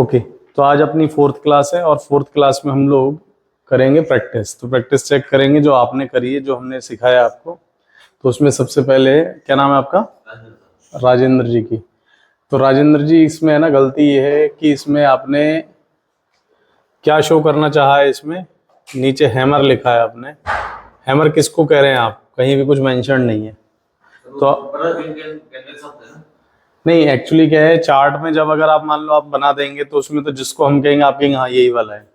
Okay, तो आज अपनी 4th क्लास है और 4th क्लास में हम लोग करेंगे प्रैक्टिस। तो प्रैक्टिस चेक करेंगे जो आपने करी है, जो हमने सिखाया आपको। तो उसमें सबसे पहले क्या नाम है आपका? राजेंद्र जी की। तो राजेंद्र जी, इसमें है ना गलती ये है कि इसमें आपने क्या शो करना चाहा है, इसमें नीचे हैमर लिखा है आपने। हैमर किसको कह रहे हैं आप? कहीं भी कुछ मेंशन नहीं है। तो नहीं, एक्चुअली क्या है, चार्ट में जब अगर आप मान लो आप बना देंगे तो उसमें तो जिसको हम कहेंगे आप कहेंगे हाँ यही वाला है।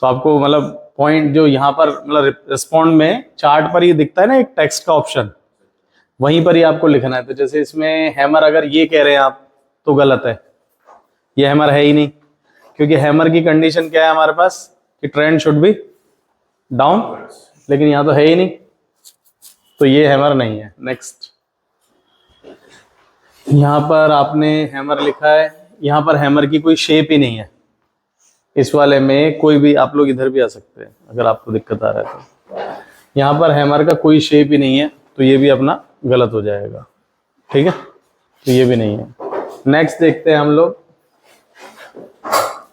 तो आपको मतलब पॉइंट जो यहाँ पर मतलब रिस्पॉन्ड में चार्ट पर ये दिखता है ना एक टेक्स्ट का ऑप्शन, वहीं पर ही आपको लिखना है। तो जैसे इसमें हैमर अगर ये कह रहे हैं आप तो गलत है, ये हैमर है ही नहीं, क्योंकि हैमर की कंडीशन क्या है हमारे पास कि ट्रेंड शुड बी डाउन, लेकिन यहाँ तो है ही नहीं, तो ये हैमर नहीं है। नेक्स्ट, यहाँ पर आपने हैमर लिखा है, यहाँ पर हैमर की कोई शेप ही नहीं है। इस वाले में कोई भी, आप लोग इधर भी आ सकते हैं अगर आपको दिक्कत आ रहा है तो। यहाँ पर हैमर का कोई शेप ही नहीं है, तो ये भी अपना गलत हो जाएगा। ठीक है, तो ये भी नहीं है। नेक्स्ट देखते हैं हम लोग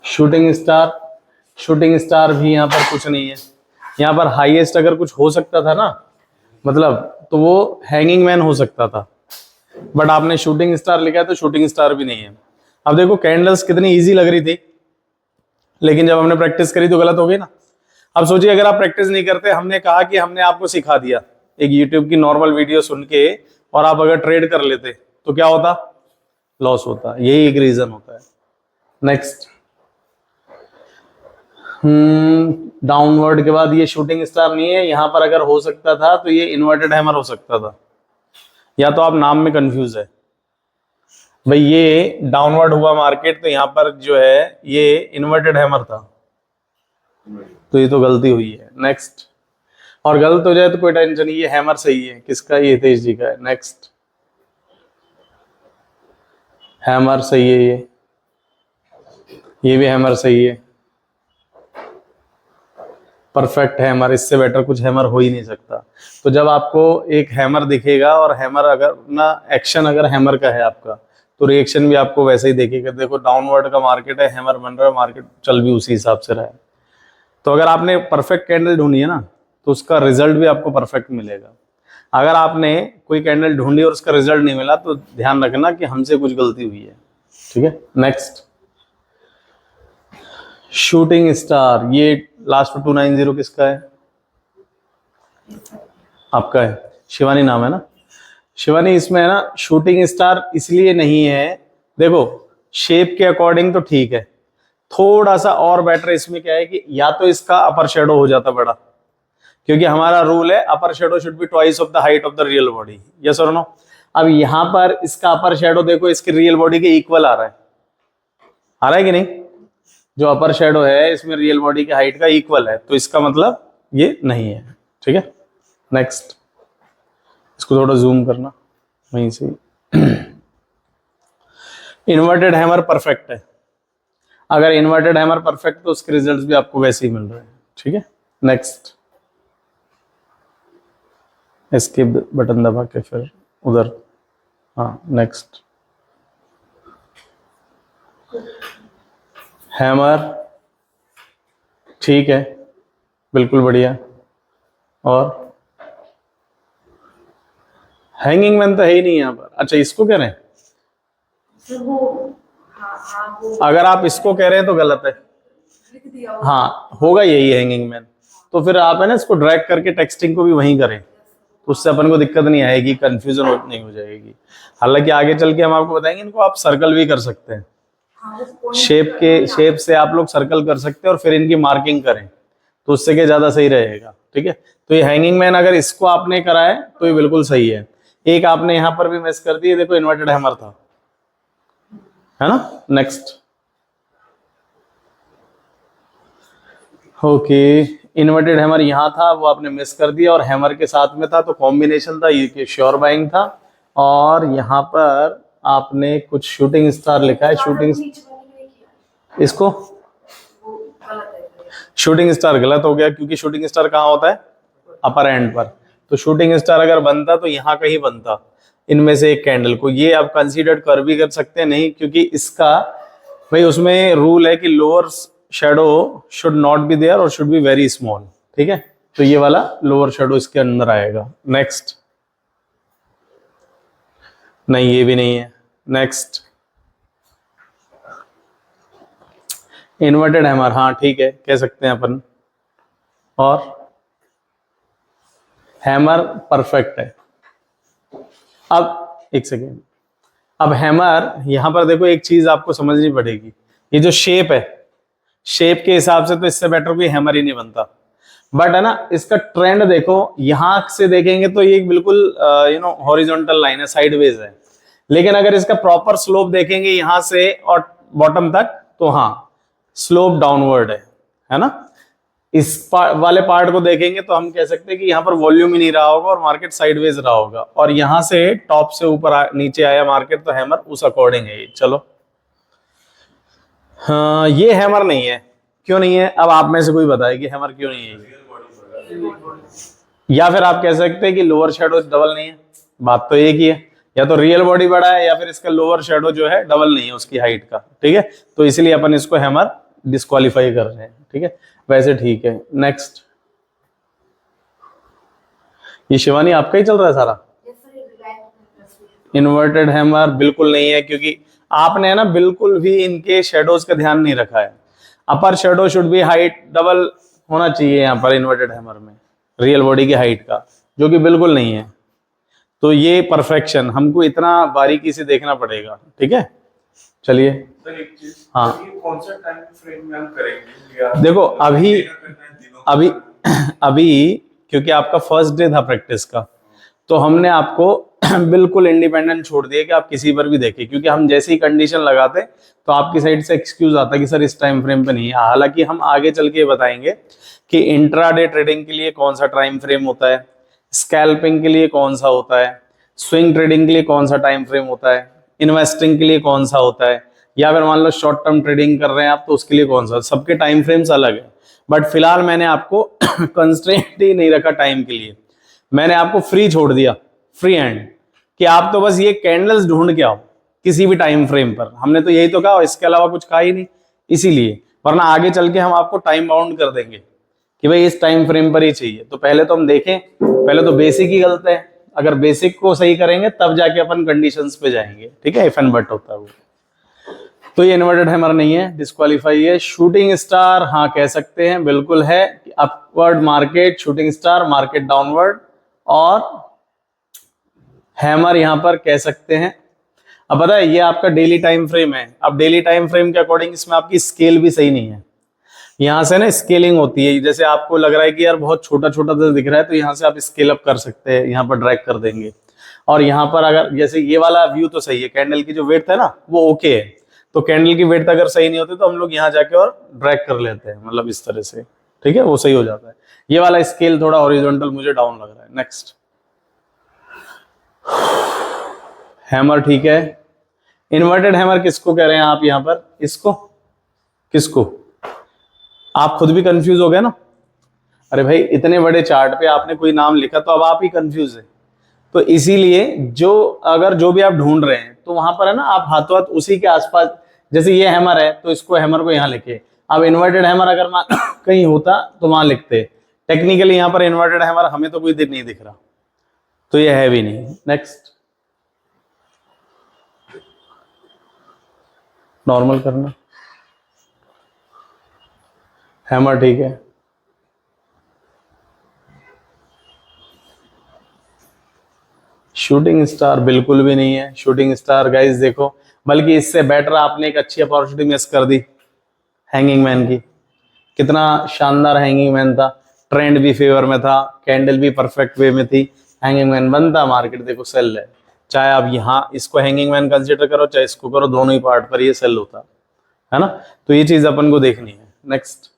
शूटिंग स्टार। शूटिंग स्टार भी यहाँ पर कुछ नहीं है। यहाँ पर हाईएस्ट अगर कुछ हो सकता था ना, मतलब तो वो हैंगिंग मैन हो सकता था, बट आपने शूटिंग स्टार लिखा है तो शूटिंग स्टार भी नहीं है। अब देखो कैंडल्स कितनी इजी लग रही थी, लेकिन जब हमने प्रैक्टिस करी तो गलत हो गई ना। अब सोचिए अगर आप प्रैक्टिस नहीं करते, हमने कहा कि हमने आपको सिखा दिया एक यूट्यूब की नॉर्मल वीडियो सुन के, और आप अगर ट्रेड कर लेते तो क्या होता? लॉस होता। यही एक रीजन होता है। नेक्स्ट, डाउनवर्ड के बाद ये शूटिंग स्टार नहीं है। यहाँ पर अगर हो सकता था तो ये इन्वर्टेड हैमर हो सकता था, या तो आप नाम में कंफ्यूज है भाई। ये डाउनवर्ड हुआ मार्केट, तो यहाँ पर जो है ये इन्वर्टेड हैमर था, तो ये तो गलती हुई है। नेक्स्ट, और गलत हो जाए तो कोई टेंशन नहीं, ये हैमर सही है। किसका? ये हितेश जी का है। नेक्स्ट, हैमर सही है, ये भी हैमर सही है, परफेक्ट हैमर। इससे बेटर कुछ हैमर हो ही नहीं सकता। तो जब आपको एक हैमर दिखेगा और हैमर अगर ना एक्शन अगर हैमर का है आपका, तो रिएक्शन भी आपको वैसे ही देखेगा। देखो डाउनवर्ड का मार्केट है, हैमर बन रहा है, मार्केट चल भी उसी हिसाब से रहा है। तो अगर आपने परफेक्ट कैंडल ढूंढी है ना, तो उसका रिजल्ट भी आपको परफेक्ट मिलेगा। अगर आपने कोई कैंडल ढूंढी और उसका रिजल्ट नहीं मिला, तो ध्यान रखना कि हमसे कुछ गलती हुई है। ठीक है, नेक्स्ट, शूटिंग स्टार। ये लास्ट 290 किसका है? आपका है, शिवानी नाम है ना। शिवानी, इसमें है ना शूटिंग स्टार इसलिए नहीं है, देखो शेप के अकॉर्डिंग तो ठीक है, थोड़ा सा और बेटर इसमें क्या है कि या तो इसका अपर शेडो हो जाता बड़ा, क्योंकि हमारा रूल है upper shadow should be twice of the height of the real body. Yes और नो? अब यहां पर इसका अपर शेडो देखो इसकी रियल बॉडी के इक्वल आ रहा है कि नहीं? जो अपर शेडो है इसमें रियल बॉडी की हाइट का इक्वल है, तो इसका मतलब ये नहीं है। ठीक है, नेक्स्ट, इसको थोड़ा जूम करना वहीं से। इन्वर्टेड हैमर परफेक्ट है। अगर इन्वर्टेड हैमर परफेक्ट तो उसके रिजल्ट्स भी आपको वैसे ही मिल रहे हैं। ठीक है, नेक्स्ट, एस्केप बटन दबा के फिर उधर, हाँ नेक्स्ट। हैमर ठीक है, बिल्कुल बढ़िया। और हैंगिंग मैन तो है ही नहीं यहाँ पर। अच्छा, इसको कह रहे हैं? अगर आप इसको कह रहे हैं तो गलत है। हाँ, होगा यही हैंगिंग मैन। तो फिर आप है ना इसको ड्रैग करके टेक्सटिंग को भी वहीं करें, तो उससे अपन को दिक्कत नहीं आएगी, कंफ्यूजन नहीं हो जाएगी। हालांकि आगे चल के हम आपको बताएंगे इनको आप सर्कल भी कर सकते हैं। शेप से आप लोग सर्कल कर सकते हैं और फिर इनकी मार्किंग करें, तो उससे क्या ज्यादा सही रहेगा। ठीक है, तो ये हैंगिंग मैन अगर इसको आपने करा है तो ये बिल्कुल सही है। एक आपने यहां पर भी मिस कर दी, देखो इन्वर्टेड हैमर था, है ना। नेक्स्ट, ओके, इन्वर्टेड हैमर यहां था, वो आपने मिस कर दिया, और हैमर के साथ में था तो कॉम्बिनेशन था, ये श्योर बाइंग था। और यहाँ पर आपने कुछ शूटिंग स्टार लिखा है। शूटिंग, इसको शूटिंग स्टार गलत हो गया, क्योंकि शूटिंग स्टार कहाँ होता है? अपर एंड पर। तो शूटिंग स्टार अगर बनता तो यहाँ कहीं बनता, इनमें से एक कैंडल को। ये आप कंसीडर कर भी कर सकते हैं नहीं, क्योंकि इसका भाई उसमें रूल है कि lower shadow should not be there और शुड बी वेरी स्मॉल, ठीक है। तो ये वाला लोअर शेडो इसके अंदर आएगा। नेक्स्ट, नहीं ये भी नहीं है। नेक्स्ट, इन्वर्टेड हैमर, हाँ ठीक है कह सकते हैं अपन। और हैमर परफेक्ट है। अब एक सेकेंड, अब हैमर यहां पर देखो एक चीज आपको समझनी पड़ेगी, ये जो शेप है, शेप के हिसाब से तो इससे बेटर कोई हैमर ही नहीं बनता, बट है ना इसका ट्रेंड देखो, यहां से देखेंगे तो ये बिल्कुल हॉरिजॉन्टल लाइन है, साइडवेज है। लेकिन अगर इसका प्रॉपर स्लोप देखेंगे यहां से और बॉटम तक, तो हाँ स्लोप डाउनवर्ड है ना। इस वाले पार्ट को देखेंगे तो हम कह सकते हैं कि यहाँ पर वॉल्यूम ही नहीं रहा होगा और मार्केट साइडवेज रहा होगा, और यहां से टॉप से ऊपर नीचे आया मार्केट, तो हैमर उस अकॉर्डिंग है ये। चलो हाँ, ये हैमर नहीं है। क्यों नहीं है? अब आप में से कोई बताए कि हैमर क्यों नहीं है। या फिर आप कह सकते हैं कि लोअर शेडो डबल नहीं है। बात तो एक ही है, या तो रियल बॉडी बड़ा है या फिर इसका लोअर शेडो जो है डबल नहीं है उसकी हाइट का, ठीक है। तो इसलिए अपन इसको हैमर डिस्क्वालीफाई कर रहे हैं, ठीक है। वैसे ठीक है। नेक्स्ट, ये शिवानी आपका ही चल रहा है सारा। इन्वर्टेड हैमर बिल्कुल नहीं है, क्योंकि आपने ना बिल्कुल भी इनके शेडोज का ध्यान नहीं रखा है। Upper shadow should be height double होना चाहिए यहाँ पर इन्वर्टेड हैमर में, रियल बॉडी की हाइट का, जो कि बिल्कुल नहीं है। तो ये परफेक्शन हमको इतना बारीकी से देखना पड़ेगा, ठीक है। चलिए हाँ, कौन सा टाइम फ्रेम में हम करेंगे? देखो अभी अभी क्योंकि आपका फर्स्ट डे था प्रैक्टिस का, तो हमने आपको बिल्कुल इंडिपेंडेंट छोड़ दिया कि आप किसी पर भी देखें, क्योंकि हम जैसे ही कंडीशन लगाते तो आपकी साइड से एक्सक्यूज आता कि सर इस टाइम फ्रेम पे नहीं है। हालांकि हम आगे चल के बताएंगे कि इंट्राडे ट्रेडिंग के लिए कौन सा टाइम फ्रेम होता है, स्कैल्पिंग के लिए कौन सा होता है, स्विंग ट्रेडिंग के लिए कौन सा टाइम फ्रेम होता है, इन्वेस्टिंग के लिए कौन सा होता है, या फिर मान लो शॉर्ट टर्म ट्रेडिंग कर रहे हैं आप तो उसके लिए कौन सा। सबके टाइम फ्रेम्स अलग है, बट फिलहाल मैंने आपको कंस्ट्रेंट ही नहीं रखा टाइम के लिए, मैंने आपको फ्री छोड़ दिया, फ्री हैंड, कि आप तो बस ये कैंडल्स ढूंढ के आओ किसी भी टाइम फ्रेम पर। हमने तो यही तो कहा, इसके अलावा कुछ कहा ही नहीं, इसीलिए। वरना आगे चल के हम आपको टाइम बाउंड कर देंगे कि भाई इस टाइम फ्रेम पर ही चाहिए। तो पहले तो हम देखें, पहले तो बेसिक ही गलत है। अगर बेसिक को सही करेंगे तब जाके अपन कंडीशंस पे जाएंगे, ठीक है। इफ एंड बट होता है वो। तो ये इन्वर्टेड हैमर नहीं है, डिस्क्वालीफाई है। शूटिंग स्टार, हाँ कह सकते हैं, बिल्कुल है। Upward market, shooting star, market downward, और हैमर यहां पर कह सकते हैं। अब पता है ये आपका डेली टाइम फ्रेम है। अब डेली टाइम फ्रेम के अकॉर्डिंग इसमें आपकी स्केल भी सही नहीं है। यहां से ना स्केलिंग होती है, जैसे आपको लग रहा है कि यार बहुत छोटा छोटा तो दिख रहा है, तो यहां से आप स्केल अप कर सकते हैं, यहां पर ड्रैग कर देंगे। और यहां पर अगर जैसे ये वाला व्यू तो सही है, कैंडल की जो वेट है ना वो ओके है, तो कैंडल की वेट अगर सही नहीं होती तो हम लोग यहाँ जाके और ड्रैग कर लेते हैं, मतलब इस तरह से, ठीक है, वो सही हो जाता है। ये वाला स्केल थोड़ा हॉरिजॉन्टल मुझे डाउन लग रहा है। नेक्स्ट, हैमर ठीक है। इन्वर्टेड हैमर किसको कह रहे हैं आप यहाँ पर? इसको, किसको? आप खुद भी कंफ्यूज हो गए ना। अरे भाई इतने बड़े चार्ट पे आपने कोई नाम लिखा तो अब आप ही कंफ्यूज है। तो इसीलिए जो भी आप ढूंढ रहे हैं तो वहां पर है ना, आप हाथों हाथ उसी के आसपास, जैसे ये हैमर है तो इसको हैमर को यहाँ लिखे। अब इन्वर्टेड हैमर अगर कहीं होता तो वहां लिखते। टेक्निकली यहाँ पर इन्वर्टेड हैमर हमें तो कोई नहीं दिख रहा, तो ये है भी नहीं। नेक्स्ट, नॉर्मल करना, हैमर ठीक है। शूटिंग स्टार बिल्कुल भी नहीं है। शूटिंग स्टार गाइस देखो, बल्कि इससे बेटर आपने एक अच्छी अपॉर्चुनिटी मिस कर दी हैंगिंग मैन की। कितना शानदार हैंगिंग मैन था, ट्रेंड भी फेवर में था, कैंडल भी परफेक्ट वे में थी, हैंगिंग मैन बनता, मार्केट देखो सेल है। चाहे आप यहाँ इसको हैंगिंग मैन कंसिडर करो चाहे इसको करो, दोनों ही पार्ट पर ये सेल होता है ना। तो ये चीज अपन को देखनी है। नेक्स्ट,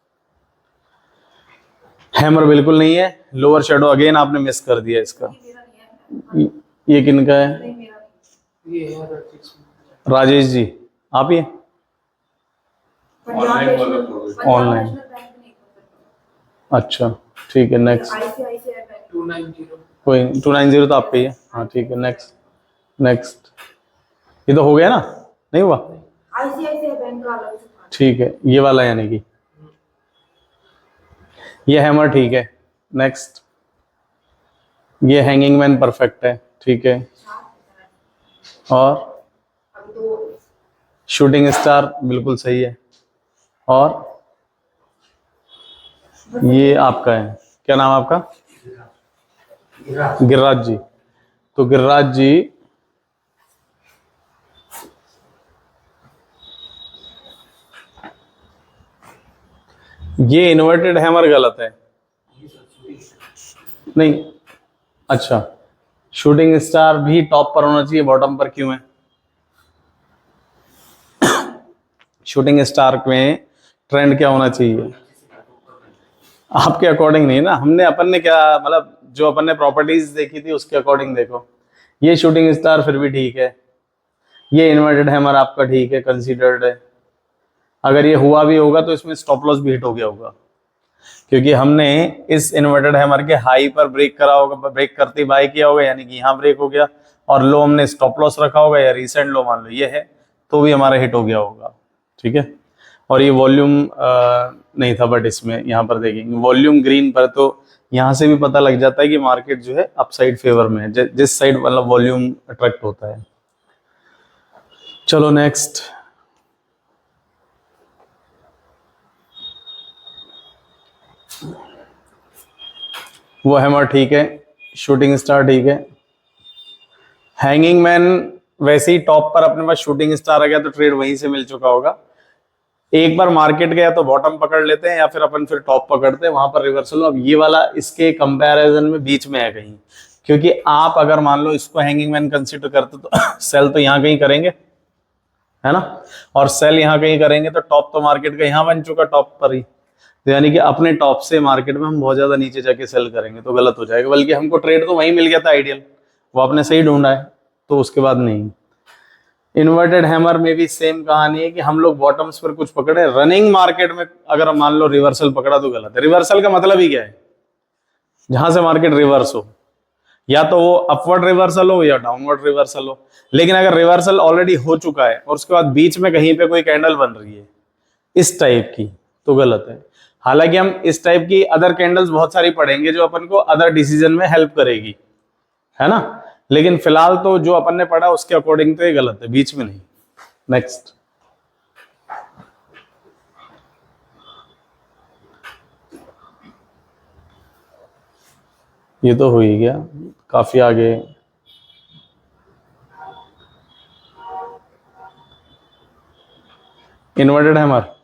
हैमर बिल्कुल नहीं है। लोअर शेडो अगेन आपने मिस कर दिया इसका। ये किनका है? राजेश जी आप ही? ऑनलाइन, अच्छा ठीक है। नेक्स्ट, कोई 290 तो आप पे ही है, हाँ ठीक है। नेक्स्ट, नेक्स्ट, ये तो हो गया ना, नहीं हुआ? आईसीआईसीआई बैंक का अलग ठीक है, ये वाला यानी कि ये हैमर ठीक है। नेक्स्ट, ये हैंगिंग मैन परफेक्ट है, ठीक है। और शूटिंग स्टार बिल्कुल सही है। और ये आपका है, क्या नाम है आपका? गिरिराज जी। तो गिरिराज जी ये इन्वर्टेड हैमर गलत है। नहीं, अच्छा, शूटिंग स्टार भी टॉप पर होना चाहिए, बॉटम पर क्यों है? शूटिंग स्टार में ट्रेंड क्या होना चाहिए? आपके अकॉर्डिंग नहीं ना, हमने अपन ने क्या मतलब जो अपन ने प्रॉपर्टीज देखी थी उसके अकॉर्डिंग देखो। ये शूटिंग स्टार फिर भी ठीक है, ये इन्वर्टेड हैमर आपका ठीक है, कंसीडर्ड है। अगर ये हुआ भी होगा तो इसमें स्टॉप लॉस भी हिट हो गया होगा, क्योंकि हमने इस इन्वर्टेड हैमर के हाई पर ब्रेक करा होगा, ब्रेक करते बाय किया होगा, यानी कि यहाँ ब्रेक हो गया, और लो हमने स्टॉप लॉस रखा होगा, या रिसेंट लो मान लो ये है, तो भी हमारा हिट हो गया होगा, ठीक है। और ये वॉल्यूम नहीं था, बट इसमें यहाँ पर देखेंगे वॉल्यूम ग्रीन पर, तो यहाँ से भी पता लग जाता है कि मार्केट जो है अपसाइड फेवर में है, जिस साइड मतलब वॉल्यूम अट्रैक्ट होता है। चलो नेक्स्ट, वो हैमर ठीक है, शूटिंग स्टार ठीक है। हैंगिंग मैन वैसे ही टॉप पर अपने पास शूटिंग स्टार आ गया तो ट्रेड वहीं से मिल चुका होगा। एक बार मार्केट गया तो बॉटम पकड़ लेते हैं, या फिर अपन फिर टॉप पकड़ते हैं, वहां पर रिवर्सल। अब ये वाला इसके कंपैरिजन में बीच में है कहीं, क्योंकि आप अगर मान लो इसको हैंगिंग मैन कंसीडर करते तो सेल तो यहाँ कहीं करेंगे, है ना, और सेल यहाँ कहीं करेंगे तो टॉप तो मार्केट का यहाँ बन चुका टॉप पर ही, तो यानी कि अपने टॉप से मार्केट में हम बहुत ज्यादा नीचे जाके सेल करेंगे तो गलत हो जाएगा। बल्कि हमको ट्रेड तो वहीं मिल गया था आइडियल, वो आपने सही ढूंढा है, तो उसके बाद नहीं। इन्वर्टेड हैमर में भी सेम कहानी है कि हम लोग बॉटम्स पर कुछ पकड़े, रनिंग मार्केट में अगर मान लो रिवर्सल पकड़ा तो गलत है। रिवर्सल का मतलब ही क्या है? जहां से मार्केट रिवर्स हो, या तो वो अपवर्ड रिवर्सल हो या डाउनवर्ड रिवर्सल हो। लेकिन अगर रिवर्सल ऑलरेडी हो चुका है और उसके बाद बीच में कहीं पे कोई कैंडल बन रही है इस टाइप की, तो गलत है। हालांकि हम इस टाइप की अदर कैंडल्स बहुत सारी पढ़ेंगे जो अपन को अदर डिसीजन में हेल्प करेगी, है ना, लेकिन फिलहाल तो जो अपन ने पढ़ा उसके अकॉर्डिंग तो ये गलत है, बीच में नहीं। नेक्स्ट, ये तो हो ही गया, काफी आगे। इन्वर्टेड हैमर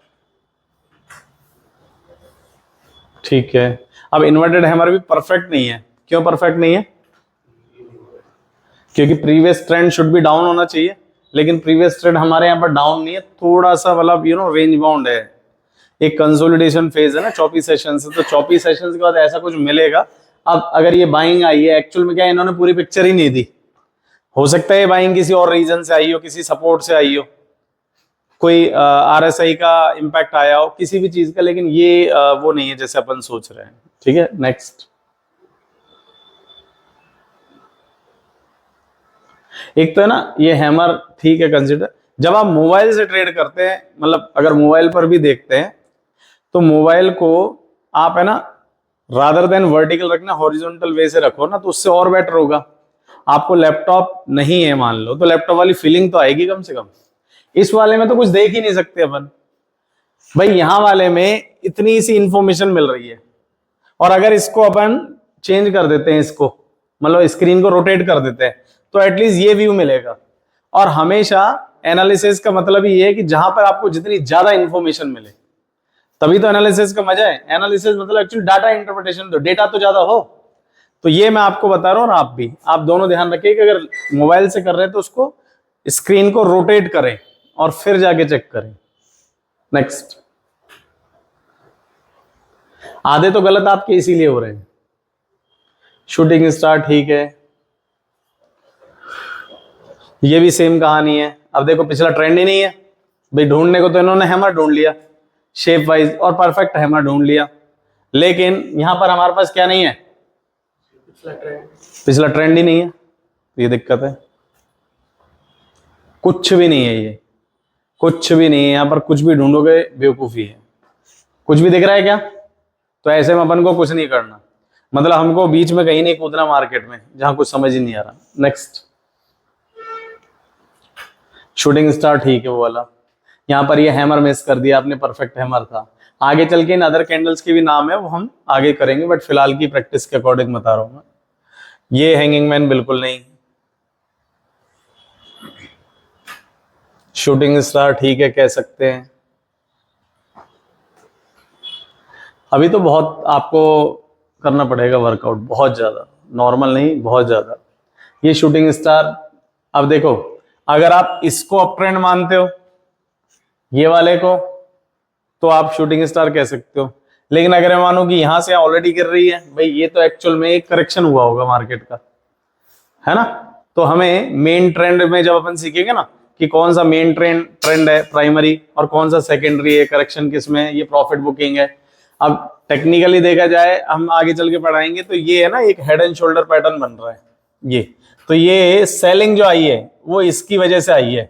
ठीक है। अब इन्वर्टेड हैमर भी परफेक्ट नहीं है। क्यों परफेक्ट नहीं है? क्योंकि प्रीवियस ट्रेंड शुड भी डाउन होना चाहिए, लेकिन प्रीवियस ट्रेंड हमारे यहाँ पर डाउन नहीं है, थोड़ा सा मतलब रेंज बाउंड है। एक कंसोलिडेशन फेज है ना 24 सेशन से, तो 24 सेशन के बाद ऐसा कुछ मिलेगा। अब अगर ये बाइंग आई है, एक्चुअल में क्या इन्होंने पूरी पिक्चर ही नहीं दी, हो सकता है ये बाइंग किसी और रीजन से आई हो, किसी सपोर्ट से आई हो, कोई आरएसआई का इम्पैक्ट आया हो, किसी भी चीज का, लेकिन ये वो नहीं है जैसे अपन सोच रहे हैं, ठीक है। नेक्स्ट, एक तो है ना ये हैमर ठीक है कंसिडर। जब आप मोबाइल से ट्रेड करते हैं, मतलब अगर मोबाइल पर भी देखते हैं, तो मोबाइल को आप है ना रादर देन वर्टिकल रखना, हॉरिजॉन्टल वे से रखो ना, तो उससे और बेटर होगा। आपको लैपटॉप नहीं है मान लो, तो लैपटॉप वाली फीलिंग तो आएगी कम से कम। इस वाले में तो कुछ देख ही नहीं सकते अपन भाई, यहां वाले में इतनी सी इंफॉर्मेशन मिल रही है, और अगर इसको अपन चेंज कर देते हैं, इसको मतलब स्क्रीन को रोटेट कर देते हैं, तो एटलीस्ट ये व्यू मिलेगा। और हमेशा एनालिसिस का मतलब ही है कि जहां पर आपको जितनी ज्यादा इंफॉर्मेशन मिले, तभी तो एनालिसिस का मजा है। एनालिसिस मतलब एक्चुअली डाटा इंटरप्रिटेशन, तो डेटा तो ज्यादा हो। तो ये मैं आपको बता रहा हूं, और आप दोनों ध्यान रखिए कि अगर मोबाइल से कर रहे हैं तो उसको स्क्रीन को रोटेट करें और फिर जाके चेक करें। नेक्स्ट, आधे तो गलत आपके इसीलिए हो रहे हैं। शूटिंग स्टार ठीक है, ये भी सेम कहानी है। अब देखो पिछला ट्रेंड ही नहीं है भाई, ढूंढने को तो इन्होंने हैमर ढूंढ लिया शेप वाइज और परफेक्ट हैमर ढूंढ लिया, लेकिन यहां पर हमारे पास क्या नहीं है? पिछला ट्रेंड ही नहीं है, ये दिक्कत है। कुछ भी नहीं है, ये कुछ भी नहीं है यहाँ पर, कुछ भी ढूंढोगे बेवकूफ़ी है। कुछ भी दिख रहा है क्या? तो ऐसे में अपन को कुछ नहीं करना, मतलब हमको बीच में कहीं नहीं कूदना मार्केट में जहां कुछ समझ ही नहीं आ रहा। नेक्स्ट, शूटिंग स्टार ठीक है वो वाला। यहाँ पर ये हैमर मिस कर दिया आपने, परफेक्ट हैमर था। आगे चल के इन अदर कैंडल्स के भी नाम है, वो हम आगे करेंगे, बट फिलहाल की प्रैक्टिस के अकॉर्डिंग बता रहा हूं मैं। ये हैंगिंग मैन बिल्कुल नहीं। शूटिंग स्टार ठीक है कह सकते हैं। अभी तो बहुत आपको करना पड़ेगा वर्कआउट, बहुत ज्यादा, नॉर्मल नहीं, बहुत ज्यादा। ये शूटिंग स्टार, अब देखो, अगर आप इसको अप ट्रेंड मानते हो, ये वाले को, तो आप शूटिंग स्टार कह सकते हो। लेकिन अगर मैं मानूं कि यहां से ऑलरेडी गिर रही है, भाई ये तो एक्चुअल में एक करेक्शन हुआ होगा मार्केट का, है ना। तो हमें मेन ट्रेंड में जब अपन सीखेंगे ना कि कौन सा मेन ट्रेंड है प्राइमरी और कौन सा सेकेंडरी है, करेक्शन किसमें है, ये प्रॉफिट बुकिंग है। अब टेक्निकली देखा जाए, हम आगे चल के पढ़ाएंगे, तो ये है ना एक हेड एंड शोल्डर पैटर्न बन रहा है ये। तो ये सेलिंग जो आई है वो इसकी वजह से आई है,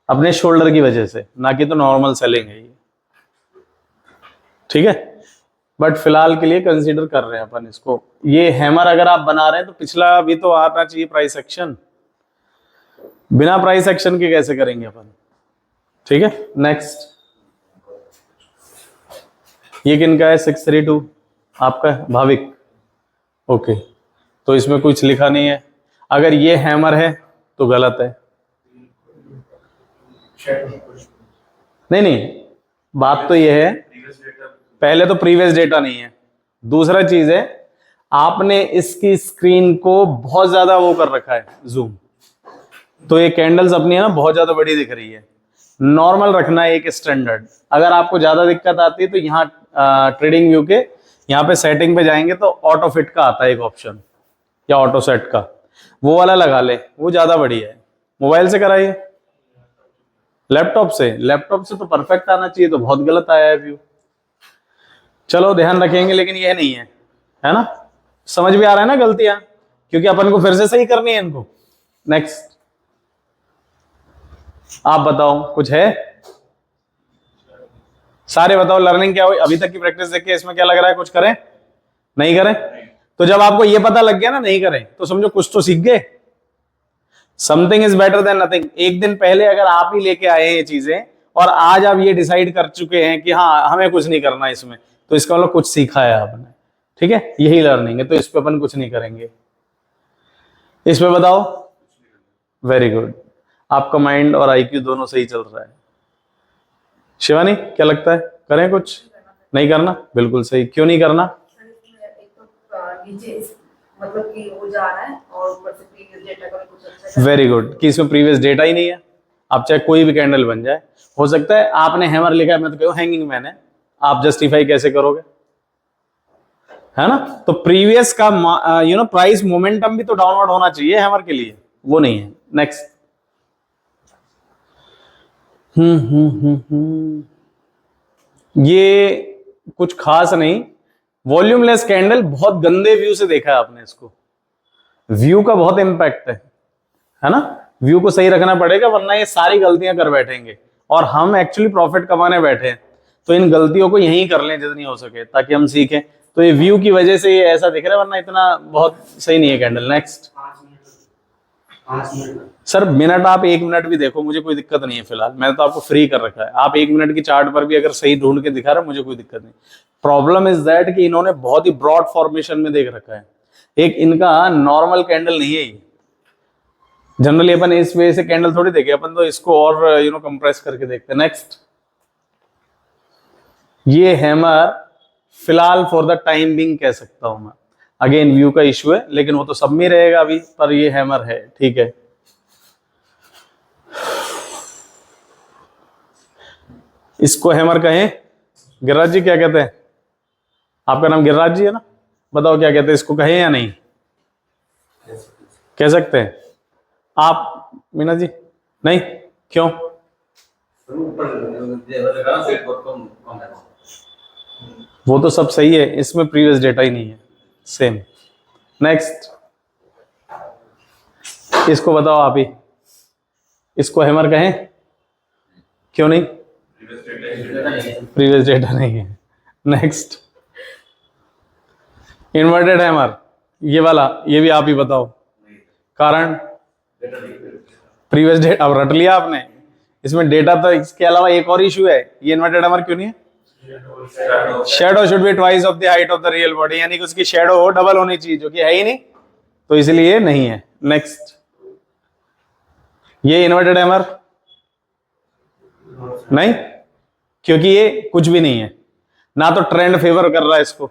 अपने शोल्डर की वजह से, ना कि तो नॉर्मल सेलिंग है ये, ठीक है। बट फिलहाल के लिए कंसीडर कर रहे हैं अपन इसको। ये हैमर अगर आप बना रहे हैं तो पिछला भी तो आना चाहिए प्राइस एक्शन, बिना प्राइस एक्शन के कैसे करेंगे अपन, ठीक है। नेक्स्ट, ये किनका है? 632 आपका है भाविक, ओके। तो इसमें कुछ लिखा नहीं है, अगर ये हैमर है तो गलत है। नहीं नहीं, बात तो ये है, पहले तो प्रीवियस डेटा नहीं है, दूसरा चीज है आपने इसकी स्क्रीन को बहुत ज्यादा वो कर रखा है जूम, तो ये कैंडल्स अपनी है ना बहुत ज्यादा बड़ी दिख रही है। नॉर्मल रखना है एक स्टैंडर्ड। अगर आपको ज्यादा दिक्कत आती है तो यहाँ ट्रेडिंग व्यू के यहाँ पे सेटिंग पे जाएंगे तो ऑटो फिट का आता है एक ऑप्शन, या ऑटो सेट का, वो वाला लगा ले, वो ज्यादा बढ़िया है। मोबाइल से कराइए, लैपटॉप से तो परफेक्ट आना चाहिए, तो बहुत गलत आया है व्यू। चलो ध्यान रखेंगे, लेकिन ये नहीं है ना, समझ भी आ रहा है ना गलतियां, क्योंकि अपन को फिर से सही करनी है इनको। नेक्स्ट, आप बताओ कुछ है? सारे बताओ, लर्निंग क्या हुई अभी तक की प्रैक्टिस देख के, इसमें क्या लग रहा है? कुछ करें नहीं करें? तो जब आपको ये पता लग गया ना नहीं करें, तो समझो कुछ तो सीख गए। Something is better than nothing. एक दिन पहले अगर आप ही लेके आए ये चीजें और आज आप ये डिसाइड कर चुके हैं कि हाँ हमें कुछ नहीं करना इसमें, तो इसका मतलब कुछ सीखा है आपने, ठीक है, यही लर्निंग है। तो इस पे अपन कुछ नहीं करेंगे। इस पे बताओ, वेरी गुड, आपका माइंड और आईक्यू दोनों सही चल रहा है। शिवानी क्या लगता है, करें कुछ? नहीं करना, बिल्कुल सही। क्यों नहीं करना? मतलब कि वो जा रहा है और ऊपर से प्रीवियस डेटा का कुछ अच्छा, वेरी गुड, कि इसमें प्रीवियस डेटा ही नहीं है। आप चाहे कोई भी कैंडल बन जाए, हो सकता है आपने हैमर लिखा है, मैं तो कहूँ हैंगिंग मैन है, आप जस्टिफाई कैसे करोगे, है ना। तो प्रीवियस का प्राइस मोमेंटम भी तो डाउनवर्ड होना चाहिए हैमर के लिए, वो नहीं है। नेक्स्ट, ये कुछ खास नहीं, वॉल्यूमलेस कैंडल, बहुत गंदे व्यू से देखा है आपने इसको। व्यू का बहुत इंपैक्ट है ना, व्यू को सही रखना पड़ेगा, वरना ये सारी गलतियां कर बैठेंगे, और हम एक्चुअली प्रॉफिट कमाने बैठे हैं, तो इन गलतियों को यहीं कर लें जितनी हो सके, ताकि हम सीखें। तो ये व्यू की वजह से ये ऐसा दिख रहा है, वरना इतना बहुत सही नहीं है कैंडल। नेक्स्ट, सर मिनट आप 1 मिनट भी देखो, मुझे कोई दिक्कत नहीं है फिलहाल, मैंने तो आपको फ्री कर रखा है। आप 1 मिनट की चार्ट पर भी अगर सही ढूंढ के दिखा रहे, मुझे कोई दिक्कत नहीं। प्रॉब्लम इज दैट कि इन्होंने बहुत ही ब्रॉड फॉर्मेशन में देख रखा है, एक इनका नॉर्मल कैंडल नहीं है ये। जनरली अपन इस वजह से कैंडल थोड़ी देखे, अपन तो इसको और कंप्रेस करके देखते हैं। नेक्स्ट, ये हैमर फिलहाल फॉर द टाइम बिंग कह सकता हूं मैं, अगेन व्यू का इश्यू है, लेकिन वो तो सब में रहेगा अभी, पर ये हैमर है, ठीक है। इसको हैमर कहें? गिरिराज जी क्या कहते हैं? आपका नाम गिरिराज जी है ना, बताओ क्या कहते हैं, इसको कहें या नहीं? कह सकते हैं आप मीना जी? नहीं, क्यों? वो तो सब सही है, इसमें प्रीवियस डेटा ही नहीं है, सेम। नेक्स्ट, इसको बताओ आप ही, इसको हैमर कहें? क्यों नहीं? previous प्रीवियस डेटा नहीं है। नेक्स्ट, इन्वर्टेड हैमर, ये वाला, ये भी आप ही बताओ कारण। प्रीवियस डेटा अब रट लिया आपने, इसमें डेटा तो, इसके अलावा एक और इशू है, ये इन्वर्टेड हैमर क्यों नहीं है? shadow shadow should be twice of the height of the real body, यानी कि उसकी शेडो डबल होनी चाहिए, जो कि है ही नहीं, तो इसलिए नहीं है। नेक्स्ट, ये इन्वर्टेड हैमर नहीं, क्योंकि ये कुछ भी नहीं है, ना तो ट्रेंड फेवर कर रहा है इसको,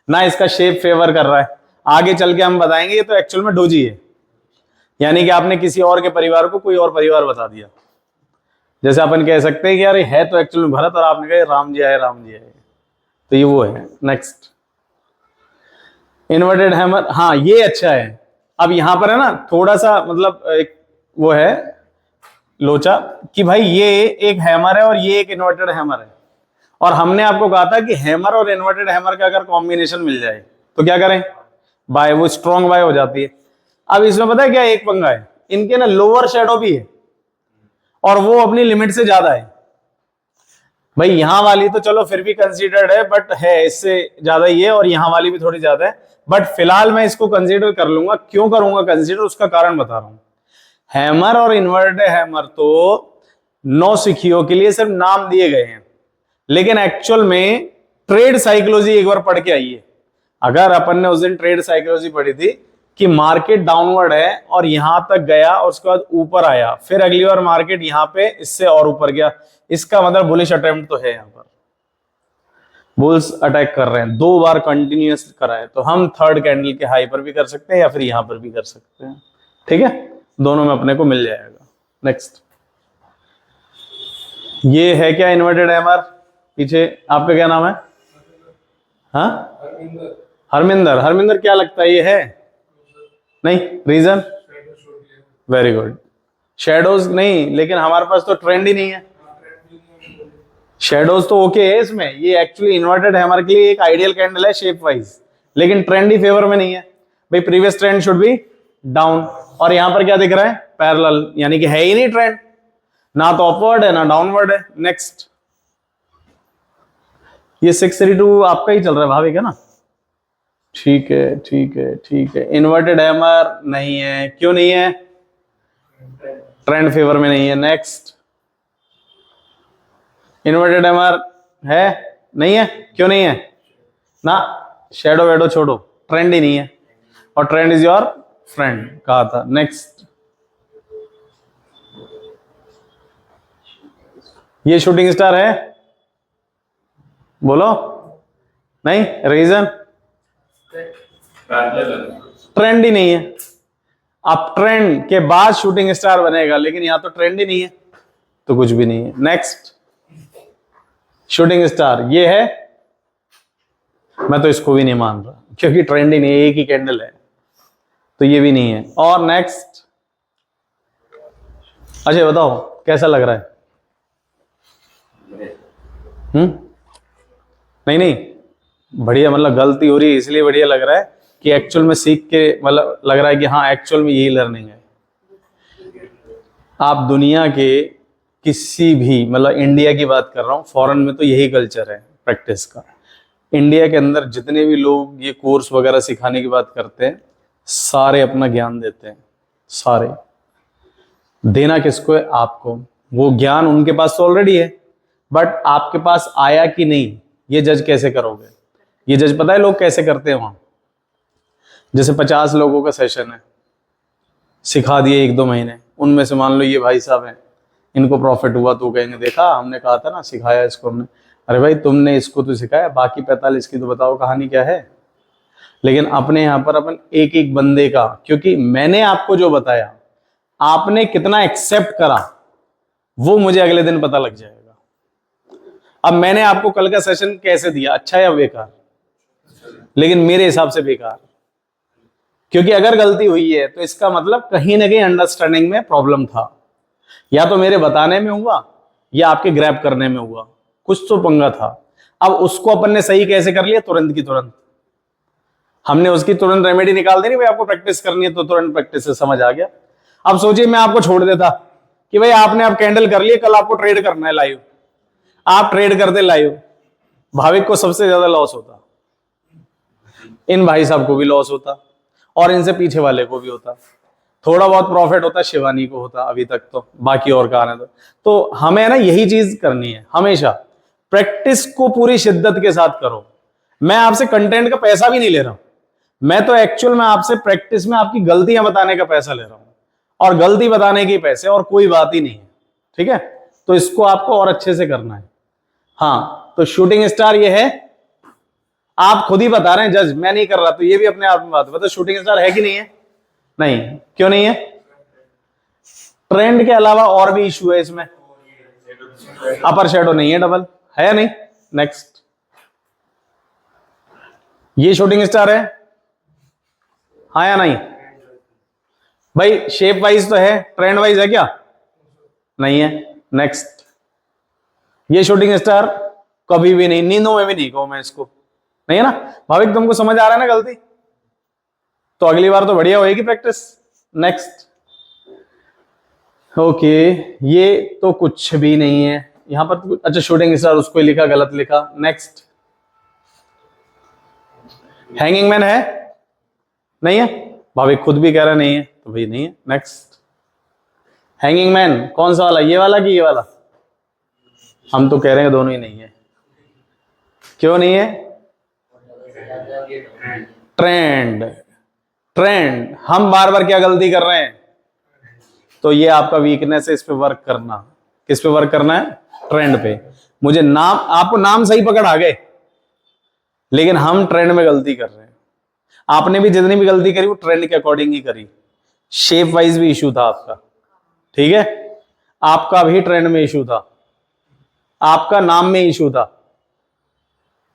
ना इसका शेप फेवर कर रहा है। आगे चल के हम बताएंगे ये तो एक्चुअल में डोजी है, यानी कि आपने किसी और के परिवार को कोई और परिवार बता दिया। जैसे अपन कह सकते हैं कि यार ये है तो एक्चुअल में भरत, और आपने कहा राम जी आए, राम जी आए, तो ये वो है। नेक्स्ट, इन्वर्टेड हैमर, हाँ ये अच्छा है। अब यहां पर है ना थोड़ा सा मतलब एक वो है लोचा कि भाई ये एक हैमर है और ये एक इन्वर्टेड हैमर है, और हमने आपको कहा था कि हैमर और इन्वर्टेड हैमर का अगर कॉम्बिनेशन मिल जाए तो क्या करें, बाय, वो स्ट्रॉन्ग बाय हो जाती है। अब इसमें पता है क्या एक पंगा है, इनके ना लोअर शेडो भी है और वो अपनी लिमिट से ज्यादा है। भाई यहां वाली तो चलो फिर भी कंसीडर्ड है, बट है इससे ज्यादा ही है, और यहां वाली भी थोड़ी ज्यादा है, बट फिलहाल मैं इसको कंसीडर कर लूंगा। क्यों करूंगा कंसीडर, उसका कारण बता रहा हूं। हैमर और इन्वर्टेड हैमर तो नौसिखियों के लिए सिर्फ नाम दिए गए हैं, लेकिन एक्चुअल में ट्रेड साइकोलॉजी एक बार पढ़ के आइए। अगर अपन ने उस दिन ट्रेड साइकोलॉजी पढ़ी थी कि मार्केट डाउनवर्ड है और यहां तक गया और उसके बाद ऊपर आया, फिर अगली बार मार्केट यहां पे इससे और ऊपर गया, इसका मतलब बुलिश अटेम्प्ट तो है, यहां पर बुल्स अटैक कर रहे हैं, 2 बार कंटिन्यूअस करा है, तो हम थर्ड कैंडल के हाई पर भी कर सकते हैं या फिर यहां पर भी कर सकते हैं। ठीक है, दोनों में अपने को मिल जाएगा। नेक्स्ट, ये है क्या इन्वर्टेड हैमर, पीछे आपका क्या नाम है? हाँ, हरमिंदर। हरमिंदर क्या लगता है ये है? नहीं, रीजन? Very good. शेडोज नहीं, लेकिन हमारे पास तो ट्रेंड ही नहीं है। शेडोज तो ओके है इसमें, ये एक्चुअली इन्वर्टेड हैमर के लिए एक आइडियल कैंडल है शेप वाइज, लेकिन ट्रेंड ही फेवर में नहीं है। भाई previous trend should be down, और यहां पर क्या दिख रहा है? पैरेलल, यानी कि है ही नहीं ट्रेंड, ना तो अपवर्ड है ना डाउनवर्ड है। नेक्स्ट, ये 632 आपका ही चल रहा है भाभी का ना? ठीक है ठीक है ठीक है। इन्वर्टेड हैमर नहीं है, क्यों नहीं है? ट्रेंड फेवर में नहीं है। नेक्स्ट, इन्वर्टेड हैमर है? नहीं है, क्यों नहीं है? ना, शेडो वेडो छोड़ो, ट्रेंड ही नहीं है, और ट्रेंड इज योर फ्रेंड कहा था। नेक्स्ट, ये शूटिंग स्टार है? बोलो। नहीं, रीजन? ट्रेंड ही नहीं है। अब ट्रेंड के बाद शूटिंग स्टार बनेगा, लेकिन यहां तो ट्रेंड ही नहीं है, तो कुछ भी नहीं है। नेक्स्ट, शूटिंग स्टार ये है? मैं तो इसको भी नहीं मान रहा, क्योंकि ट्रेंड ही नहीं है, एक ही कैंडल है, तो ये भी नहीं है। और नेक्स्ट, अच्छा बताओ कैसा लग रहा है? नहीं नहीं, बढ़िया, मतलब गलती हो रही है इसलिए बढ़िया लग रहा है कि एक्चुअल में सीख के मतलब लग रहा है कि हाँ एक्चुअल में यही लर्निंग है। आप दुनिया के किसी भी, मतलब इंडिया की बात कर रहा हूँ, फॉरेन में तो यही कल्चर है प्रैक्टिस का। इंडिया के अंदर जितने भी लोग ये कोर्स वगैरह सिखाने की बात करते हैं, सारे अपना ज्ञान देते हैं। सारे देना किसको है? आपको। वो ज्ञान उनके पास तो ऑलरेडी है, बट आपके पास आया कि नहीं ये जज कैसे करोगे? ये जज पता है लोग कैसे करते हैं वहां? जैसे 50 लोगों का सेशन है, सिखा दिए 1-2 महीने, उनमें से मान लो ये भाई साहब हैं, इनको प्रॉफिट हुआ, तो कहेंगे देखा हमने कहा था ना, सिखाया इसको हमने। अरे भाई तुमने इसको तो सिखाया, बाकी 45 की तो बताओ कहानी क्या है। लेकिन अपने यहाँ पर अपन एक एक बंदे का, क्योंकि मैंने आपको जो बताया आपने कितना एक्सेप्ट करा वो मुझे अगले दिन पता लग जाएगा। अब मैंने आपको कल का सेशन कैसे दिया, अच्छा या बेकार? लेकिन मेरे हिसाब से बेकार, क्योंकि अगर गलती हुई है तो इसका मतलब कहीं ना कहीं अंडरस्टैंडिंग में प्रॉब्लम था, या तो मेरे बताने में हुआ या आपके ग्रैब करने में हुआ, कुछ तो पंगा था। अब उसको अपन ने सही कैसे कर लिया? तुरंत की तुरंत हमने उसकी तुरंत रेमेडी निकाल दी। नहीं भाई आपको प्रैक्टिस करनी है तो तुरंत प्रैक्टिस से समझ आ गया। अब सोचिए मैं आपको छोड़ देता कि भाई आपने अब कैंडल कर लिए, कल आपको ट्रेड करना है लाइव, आप ट्रेड करते लाइव, भाविक को सबसे ज्यादा लॉस होता, इन भाई साहब को भी लॉस होता और इनसे पीछे वाले को भी होता। थोड़ा बहुत प्रॉफिट होता शिवानी को होता अभी तक, तो बाकी और कारण है। तो हमें ना यही चीज करनी है, हमेशा प्रैक्टिस को पूरी शिद्दत के साथ करो। मैं आपसे कंटेंट का पैसा भी नहीं ले रहा हूं, मैं तो एक्चुअल में आपसे प्रैक्टिस में आपकी गलतियां बताने का पैसा ले रहा हूं, और गलती बताने के पैसे और कोई बात ही नहीं है, ठीक है। तो इसको आपको और अच्छे से करना है। हाँ, तो शूटिंग स्टार ये है, आप खुद ही बता रहे हैं जज, मैं नहीं कर रहा, तो ये भी अपने आप में बात है। तो शूटिंग स्टार है कि नहीं है? नहीं, क्यों नहीं है? ट्रेंड के अलावा और भी इशू है इसमें। अपर शेडो नहीं है, डबल है या नहीं? नेक्स्ट, ये शूटिंग स्टार है, हाँ या नहीं? भाई शेप वाइज तो है, ट्रेंड वाइज है क्या? नहीं है। नेक्स्ट, ये शूटिंग स्टार कभी भी नहीं, नींदों में भी नहीं कहूं मैं इसको, नहीं है ना? भाविक तुमको समझ आ रहा है ना गलती? तो अगली बार तो बढ़िया होएगी प्रैक्टिस। नेक्स्ट, ओके, ये तो कुछ भी नहीं है यहां पर। अच्छा, शूटिंग स्टार उसको ही लिखा, गलत लिखा। नेक्स्ट, हैंगिंग मैन है? नहीं है, भाविक खुद भी कह रहा नहीं है, तो भाई नहीं है। नेक्स्ट, हैंगिंग मैन कौन सा वाला, ये वाला कि ये वाला? हम तो कह रहे हैं दोनों ही नहीं है। क्यों नहीं है? ट्रेंड, ट्रेंड, हम बार बार क्या गलती कर रहे हैं? तो ये आपका वीकनेस है, इस पे वर्क करना। किस पे वर्क करना है? ट्रेंड पे। मुझे नाम, आपको नाम सही पकड़ आ गए, लेकिन हम ट्रेंड में गलती कर रहे हैं। आपने भी जितनी भी गलती करी वो ट्रेंड के अकॉर्डिंग ही करी। शेप वाइज भी इशू था आपका, ठीक है, आपका भी ट्रेंड में इशू था, आपका नाम में इशू था,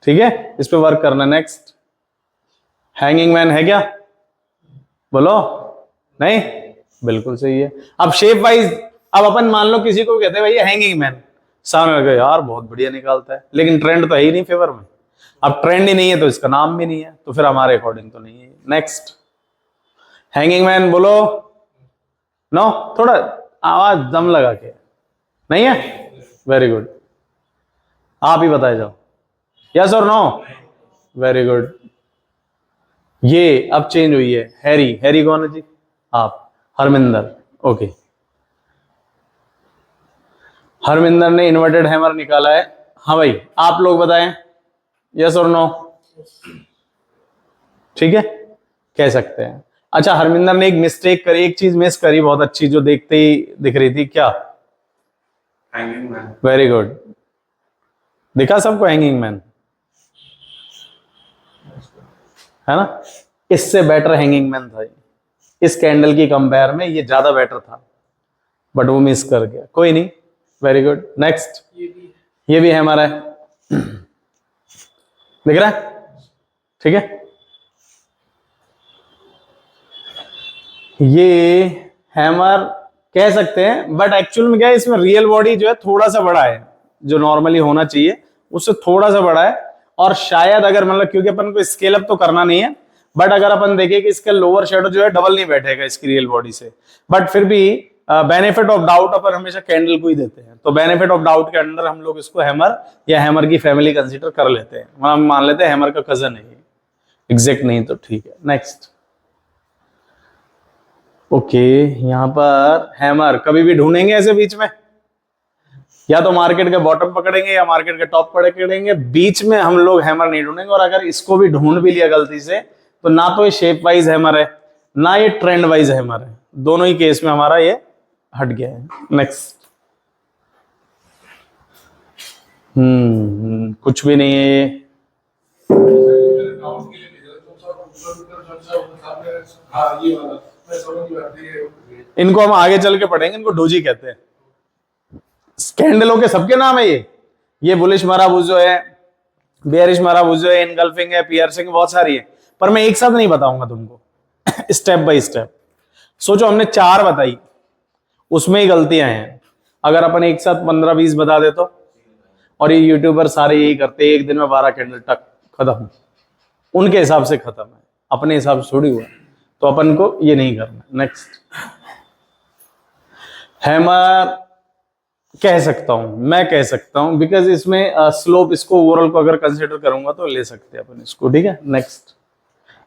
ठीक है, इस पे वर्क करना। नेक्स्ट, हैंगिंग मैन है क्या? बोलो। नहीं, बिल्कुल सही है। अब शेप वाइज, अब अपन मान लो किसी को कहते हैं भाई हैंगिंग मैन, सामने लगे यार बहुत बढ़िया निकालता है, लेकिन ट्रेंड तो है ही नहीं फेवर में। अब ट्रेंड ही नहीं है तो इसका नाम भी नहीं है, तो फिर हमारे अकॉर्डिंग तो नहीं है। नेक्स्ट, हैंगिंग मैन बोलो। नो, थोड़ा आवाज दम लगा के। नहीं है? वेरी गुड, आप ही बताए जाओ, यस और नो? Very good. ये अब चेंज हुई है, हैरी। हैरी कौन है जी? आप। हरमिंदर, ओके। हरमिंदर ने इन्वर्टेड हैमर निकाला है। हाँ भाई, आप लोग बताएं यस और नो? ठीक है, कह सकते हैं। अच्छा, हरमिंदर ने एक मिस्टेक करी, एक चीज मिस करी बहुत अच्छी, जो देखते ही दिख रही थी। क्या? Hanging man. वेरी गुड, दिखा सबको हैंगिंग मैन, है ना? इससे बेटर हैंगिंग मैन था, इस कैंडल की कंपेयर में ये ज्यादा बेटर था, बट वो मिस कर गया, कोई नहीं। Very good. नेक्स्ट, ये भी हैमर है, दिख रहा है? ठीक है, ये हैमर कह सकते हैं, बट एक्चुअल में क्या है, इसमें रियल बॉडी जो है थोड़ा सा बड़ा है, जो नॉर्मली होना चाहिए उससे थोड़ा सा बड़ा है। और शायद अगर मतलब, क्योंकि अपन को स्केल अप तो करना नहीं है, बट अगर अपन देखें कि इसका लोअर शेडो जो है डबल नहीं बैठेगा इसकी रियल बॉडी से, बट फिर भी बेनिफिट ऑफ डाउट अपन हमेशा कैंडल को ही देते हैं। तो बेनिफिट ऑफ डाउट के अंदर हम लोग इसको हैमर या हैमर की फैमिली कंसीडर कर लेते हैं, हम मान लेते हैं हैमर का कजन है ये, एग्जैक्ट नहीं तो ठीक है। नेक्स्ट, ओके, यहां पर हैमर कभी भी ढूंढेंगे ऐसे बीच में, या तो मार्केट के बॉटम पकड़ेंगे या मार्केट के टॉप पकड़ेंगे, बीच में हम लोग हैमर नहीं ढूंढेंगे। और अगर इसको भी ढूंढ भी लिया गलती से, तो ना तो ये शेप वाइज हैमर है, ना ये ट्रेंड वाइज हैमर है, दोनों ही केस में हमारा ये हट गया है। नेक्स्ट, कुछ भी नहीं है ये। इनको हम आगे चल के पढ़ेंगे, इनको डोजी कहते हैं। कैंडलों के सबके नाम है ये बुलिश माराबूजो है, बेयरिश माराबूजो है, इनगल्फिंग है, पियर्सिंग, बहुत सारी है, पर मैं एक साथ नहीं बताऊंगा तुमको स्टेप बाय स्टेप। सोचो हमने 4 बताई, उसमें ही गलतियां हैं, अगर अपन एक साथ 15-20 बता दे तो, और ये यूट्यूबर सारे यही करते, एक दिन में 12 कैंडल टक खत्म, उनके हिसाब से खत्म है, अपने हिसाब से थोड़ी हुआ, तो अपन को ये नहीं करना। नेक्स्ट, हैमर कह सकता हूं, मैं कह सकता हूं, बिकॉज इसमें स्लोप, इसको ओवरऑल को अगर कंसिडर करूंगा तो ले सकते हैं अपन इसको। ठीक है, नेक्स्ट।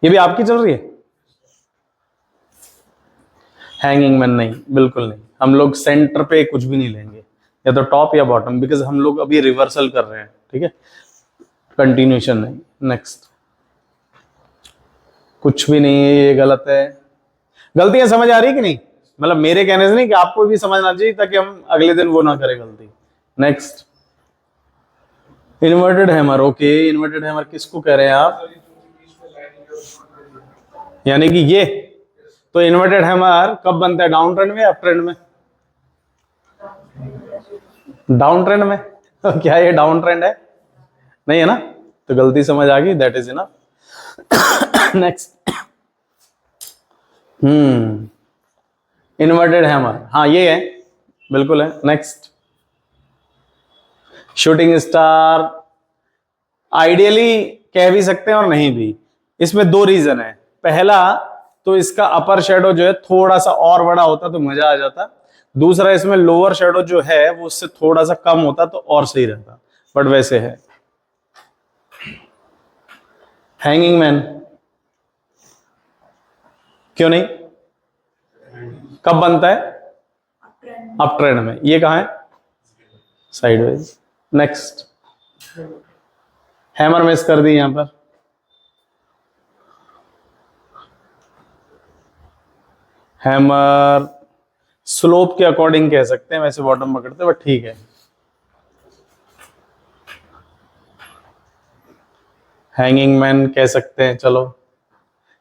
ये भी आपकी चल रही है। हैंगिंग मैन नहीं, बिल्कुल नहीं। हम लोग सेंटर पे कुछ भी नहीं लेंगे, या तो टॉप या बॉटम, बिकॉज हम लोग अभी रिवर्सल कर रहे हैं। ठीक है, कंटिन्यूशन नहीं। नेक्स्ट। कुछ भी नहीं है, ये गलत है। गलतियां समझ आ रही कि नहीं? मतलब मेरे कहने से नहीं, कि आपको भी समझना चाहिए ताकि हम अगले दिन वो ना करें गलती। Next. Inverted hammer, okay. Inverted hammer किसको कह रहे हैं आप? यानी कि ये तो इन्वर्टेड हैमर कब बनता है, डाउन ट्रेंड में या अप ट्रेंड में? डाउन ट्रेंड में। तो क्या ये डाउन ट्रेंड है? नहीं है ना, तो गलती समझ आ गई, that is enough. Next. Inverted hammer, हाँ ये है, बिल्कुल है। नेक्स्ट। शूटिंग स्टार आइडियली कह भी सकते हैं और नहीं भी। इसमें दो रीजन है। पहला तो इसका अपर शेडो जो है थोड़ा सा और बड़ा होता तो मजा आ जाता। दूसरा, इसमें लोअर शेडो जो है वो उससे थोड़ा सा कम होता तो और सही रहता, बट वैसे है। हैंगिंग मैन क्यों नहीं? कब बनता है? अप ट्रेंड में। ये कहां है? साइडवेज। नेक्स्ट। हैमर मिस कर दी यहां पर। हैमर स्लोप के अकॉर्डिंग कह सकते हैं, वैसे बॉटम पकड़ते हैं, बट ठीक है। हैंगिंग मैन कह सकते हैं, चलो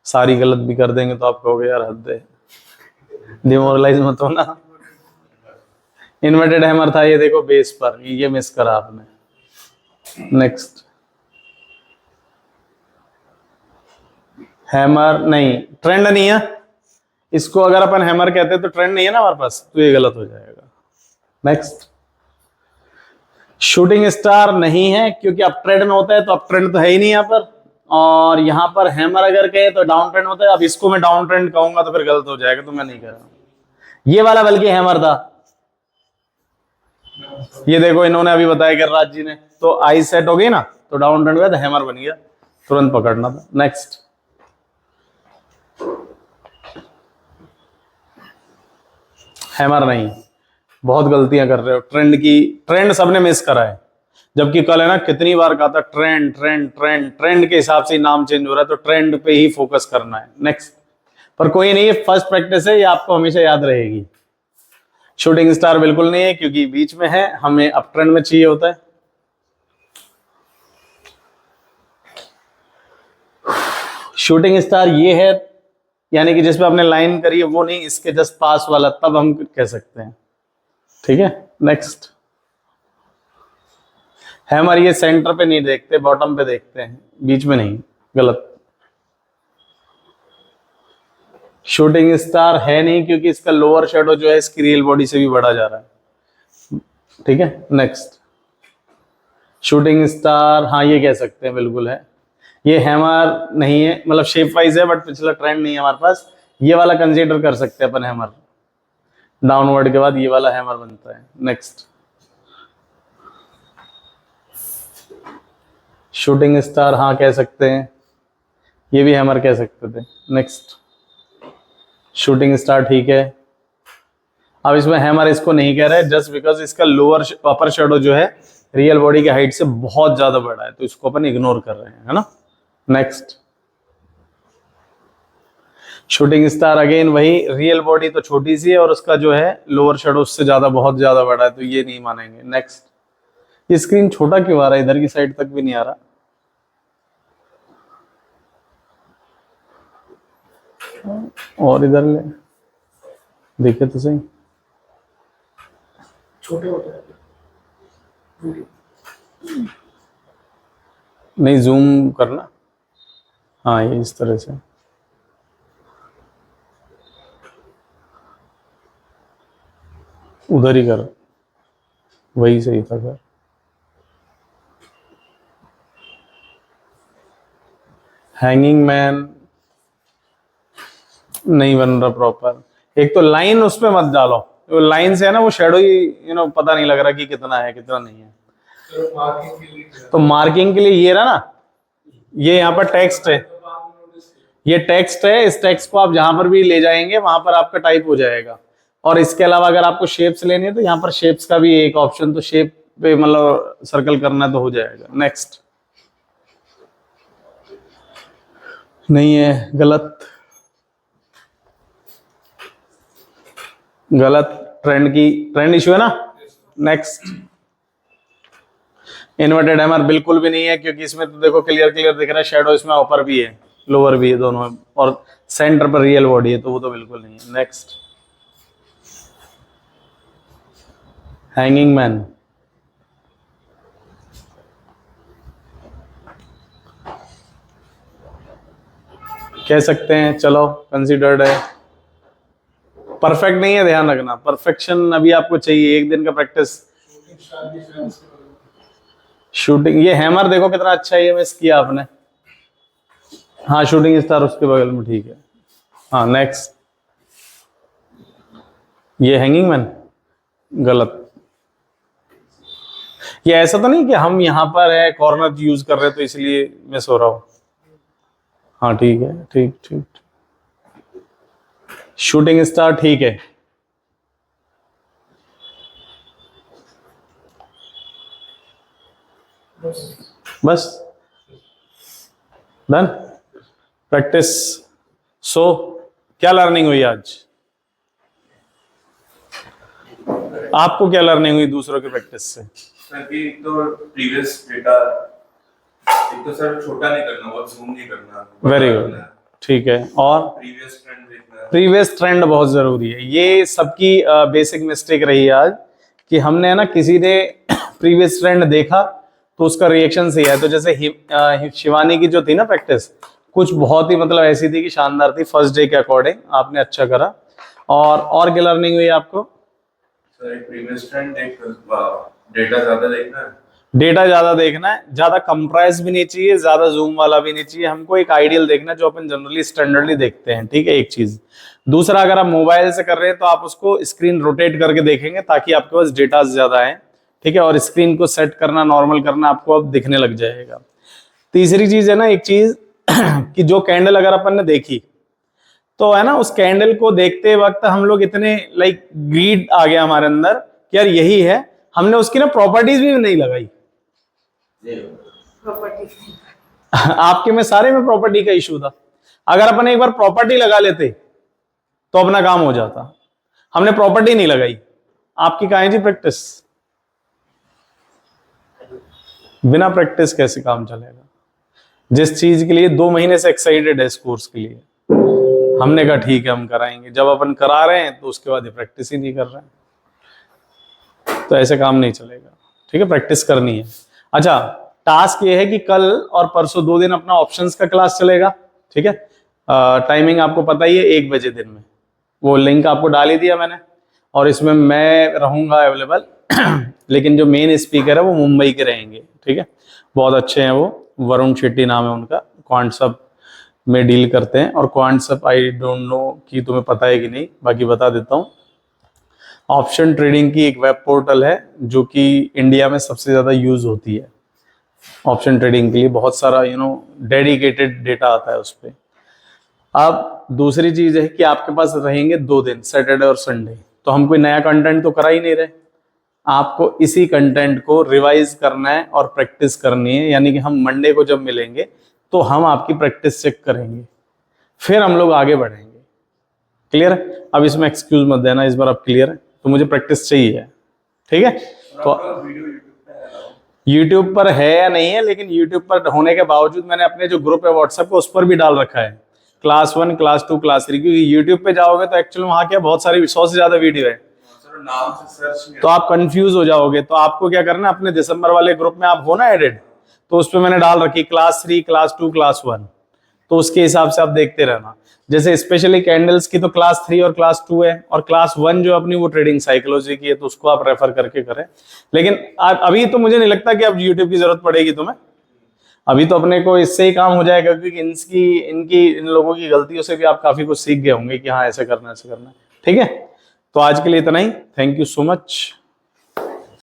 सारी गलत भी कर देंगे तो आप कहोगे यार हद है, डिमोरलाइज मत होना। इन्वर्टेड हैमर था ये, देखो बेस पर, ये मिस करा आपने। नेक्स्ट। हैमर नहीं, ट्रेंड नहीं है इसको। अगर अपन हैमर कहते हैं तो ट्रेंड नहीं है ना हमारे पास, तो ये गलत हो जाएगा। नेक्स्ट। शूटिंग स्टार नहीं है, क्योंकि अप ट्रेंड में होता है, तो अप ट्रेंड तो है ही नहीं यहाँ पर। और यहां पर हैमर अगर कहे तो डाउन ट्रेंड होता है। अब इसको मैं डाउन ट्रेंड कहूंगा तो फिर गलत हो जाएगा, तो मैं नहीं कह रहा हूं। ये वाला बल्कि हैमर था। ये देखो इन्होंने अभी बताया गिरिराज जी ने, तो आई सेट हो गई ना, तो डाउन ट्रेंड गया तो हैमर बन गया, तुरंत पकड़ना था। नेक्स्ट। हैमर नहीं, बहुत गलतियां कर रहे हो। ट्रेंड की, ट्रेंड सबने मिस करा है, जबकि कल है ना कितनी बार कहा था ट्रेंड ट्रेंड ट्रेंड, ट्रेंड के हिसाब से नाम चेंज हो रहा है, तो ट्रेंड पे ही फोकस करना है। नेक्स्ट। पर कोई नहीं, फर्स्ट प्रैक्टिस है, ये आपको हमेशा याद रहेगी। शूटिंग स्टार बिल्कुल नहीं है, क्योंकि बीच में है, हमें अप ट्रेंड में चाहिए होता है। शूटिंग स्टार ये है, यानी कि जिसपे आपने लाइन करी है वो नहीं, इसके जस्ट पास वाला, तब हम कह सकते हैं। ठीक है। नेक्स्ट। हैमर ये सेंटर पे नहीं देखते, बॉटम पे देखते हैं, बीच में नहीं, गलत। शूटिंग स्टार है नहीं, क्योंकि इसका लोअर शेडो जो है इसकी रियल बॉडी से भी बढ़ा जा रहा है। ठीक है। नेक्स्ट। शूटिंग स्टार, हाँ ये कह सकते हैं, बिल्कुल है। ये हैमर नहीं है, मतलब शेप वाइज है, बट पिछला ट्रेंड नहीं है हमारे पास। ये वाला कंसीडर कर सकते हैं अपन हैमर, डाउनवर्ड के बाद ये वाला हैमर बनता है। नेक्स्ट। शूटिंग स्टार, हाँ कह सकते हैं, ये भी हैमर कह सकते थे। नेक्स्ट। शूटिंग स्टार ठीक है। अब इसमें हैमर इसको नहीं कह रहे, जस्ट बिकॉज इसका लोअर अपर शेडो जो है रियल बॉडी की हाइट से बहुत ज्यादा बड़ा है, तो इसको अपन इग्नोर कर रहे हैं, है ना। नेक्स्ट। शूटिंग स्टार अगेन वही, रियल बॉडी तो छोटी सी है और उसका जो है लोअर शेडो उससे ज्यादा, बहुत ज्यादा बड़ा है, तो ये नहीं मानेंगे। नेक्स्ट। ये स्क्रीन छोटा क्यों आ रहा है, इधर की साइड तक भी नहीं आ रहा। और इधर ले, देखिए तो सही, छोटे होते हैं। नहीं जूम करना, हाँ ये इस तरह से। उधर ही कर, वही सही था सर। हैंगिंग मैन नहीं बन रहा प्रॉपर। एक तो लाइन उस पे मत डालो, लाइन से है ना वो शेडो ही पता नहीं लग रहा कि कितना है कितना नहीं है। तो मार्किंग के लिए ये रहा ना, ये यहाँ पर टेक्स्ट है, ये टेक्स्ट है, इस टेक्स्ट को आप जहां पर भी ले जाएंगे वहां पर आपका टाइप हो जाएगा। और इसके अलावा अगर आपको शेप्स लेनी है तो यहाँ पर शेप्स का भी एक ऑप्शन, तो शेप पे मतलब सर्कल करना तो हो जाएगा। नेक्स्ट, नहीं है, गलत गलत, ट्रेंड इशू है ना। नेक्स्ट, इन्वर्टेड हैमर बिल्कुल भी नहीं है, क्योंकि इसमें तो देखो क्लियर दिख रहा है, शेडो इसमें ऊपर भी है लोअर भी है दोनों में, और सेंटर पर रियल बॉडी है, तो वो तो बिल्कुल नहीं है। नेक्स्ट, हैंगिंग मैन, कह सकते हैं, चलो कंसीडर्ड है। परफेक्ट नहीं है, ध्यान रखना, परफेक्शन अभी आपको चाहिए, एक दिन का प्रैक्टिस। शूटिंग, ये हैमर देखो कितना अच्छा है, ये मिस किया आपने। हाँ, शूटिंग स्टार उसके बगल में, ठीक है। हाँ, नेक्स्ट, ये हैंगिंग मैन, गलत। ये ऐसा तो नहीं कि हम यहाँ पर है कॉर्नर यूज कर रहे हैं तो इसलिए मिस हो रहा हो। हाँ ठीक है, ठीक। शूटिंग स्टार ठीक है। बस डन। प्रैक्टिस। सो क्या लर्निंग हुई आज? आपको क्या लर्निंग हुई दूसरों की प्रैक्टिस से? सर कि एक तो प्रीवियस डेटा, एक तो सर छोटा नहीं करना, बहुत जूम नहीं करना। वेरी गुड, ठीक है। और प्रीवियस ट्रेंड देखना, प्रीवियस ट्रेंड बहुत जरूरी है। ये सबकी बेसिक मिस्टेक रही है आज, कि हमने ना किसी ने प्रीवियस ट्रेंड देखा तो उसका रिएक्शन सही है। तो जैसे शिवानी की जो थी ना प्रैक्टिस, कुछ बहुत ही मतलब ऐसी थी कि शानदार थी, फर्स्ट डे के अकॉर्डिंग आपने अच्छा करा। और क्या लर्निंग हुई आपको? सर एक प्रीवियस ट्रेंड देख, डेटा ज्यादा देखना है, डेटा ज्यादा देखना है, ज्यादा कंप्रेस भी नहीं चाहिए, ज्यादा जूम वाला भी नहीं चाहिए, हमको एक आइडियल देखना है जो अपन जनरली स्टैंडर्डली देखते हैं, ठीक है, एक चीज। दूसरा, अगर आप मोबाइल से कर रहे हैं तो आप उसको स्क्रीन रोटेट करके देखेंगे ताकि आपके पास डेटा ज्यादा है, ठीक है, और स्क्रीन को सेट करना, नॉर्मल करना आपको अब दिखने लग जाएगा। तीसरी चीज है ना, एक चीज कि जो कैंडल अगर अपन ने देखी तो है ना, उस कैंडल को देखते वक्त हम लोग इतने लाइक ग्रीड आ गया हमारे अंदर कि यार यही है, हमने उसकी ना प्रॉपर्टीज भी नहीं लगाई। आपके में सारे में प्रॉपर्टी का इशू था। अगर अपन एक बार प्रॉपर्टी लगा लेते तो अपना काम हो जाता, हमने प्रॉपर्टी नहीं लगाई। आपकी कहाँ है जी प्रैक्टिस? बिना प्रैक्टिस कैसे काम चलेगा? जिस चीज के लिए 2 महीने से एक्साइटेड है इस कोर्स के लिए, हमने कहा ठीक है हम कराएंगे, जब अपन करा रहे हैं तो उसके बाद प्रैक्टिस ही नहीं कर रहे हैं, तो ऐसे काम नहीं चलेगा, ठीक है, प्रैक्टिस करनी है। अच्छा, टास्क ये है कि कल और परसों 2 दिन अपना ऑप्शंस का क्लास चलेगा, ठीक है। टाइमिंग आपको पता ही है, 1 बजे दिन में, वो लिंक आपको डाल ही दिया मैंने, और इसमें मैं रहूंगा अवेलेबल लेकिन जो मेन स्पीकर है वो मुंबई के रहेंगे, ठीक है, बहुत अच्छे हैं वो, वरुण शेट्टी नाम है उनका, क्वांट्सअप में डील करते हैं। और क्वांट्सअप आई डोंट नो कि तुम्हें पता है कि नहीं, बाकी बता देता हूँ। ऑप्शन ट्रेडिंग की एक वेब पोर्टल है जो कि इंडिया में सबसे ज़्यादा यूज होती है ऑप्शन ट्रेडिंग के लिए, बहुत सारा डेडिकेटेड डेटा आता है उस पर। अब दूसरी चीज़ है कि आपके पास रहेंगे 2 दिन, सैटरडे और संडे, तो हम कोई नया कंटेंट तो करा ही नहीं रहे, आपको इसी कंटेंट को रिवाइज करना है और प्रैक्टिस करनी है। यानी कि हम मंडे को जब मिलेंगे तो हम आपकी प्रैक्टिस चेक करेंगे, फिर हम लोग आगे बढ़ेंगे। क्लियर है? अब इसमें एक्सक्यूज मत देना, इस बार आप क्लियर है, तो मुझे प्रैक्टिस चाहिए, ठीक है। तो यूट्यूब पर है या नहीं है, लेकिन यूट्यूब पर होने के बावजूद मैंने अपने जो ग्रुप है व्हाट्सएप को, उस पर भी डाल रखा है क्लास 1, क्लास 2, क्लास 3, क्योंकि यूट्यूब पे जाओगे तो एक्चुअली वहां क्या बहुत सारी 100 से ज्यादा वीडियो है, नाम से सर्च तो आप कंफ्यूज हो जाओगे। तो आपको क्या करना है, अपने दिसंबर वाले ग्रुप में आप हो ना एडेड, तो उस पर मैंने डाल रखी क्लास 3, क्लास 2, क्लास 1, तो उसके हिसाब से आप देखते रहना। जैसे स्पेशली कैंडल्स की तो क्लास 3 और क्लास 2 है, और क्लास 1 जो अपनी वो ट्रेडिंग साइकोलॉजी की है, तो उसको आप रेफर करके करें। लेकिन अभी तो मुझे नहीं लगता कि अब यूट्यूब की जरूरत पड़ेगी तुम्हें, अभी तो अपने को इससे ही काम हो जाएगा, क्योंकि इन लोगों की गलतियों से भी आप काफी कुछ सीख गए होंगे कि हाँ ऐसे करना है, ऐसे करना है, ठीक है। तो आज के लिए इतना ही, थैंक यू सो मच।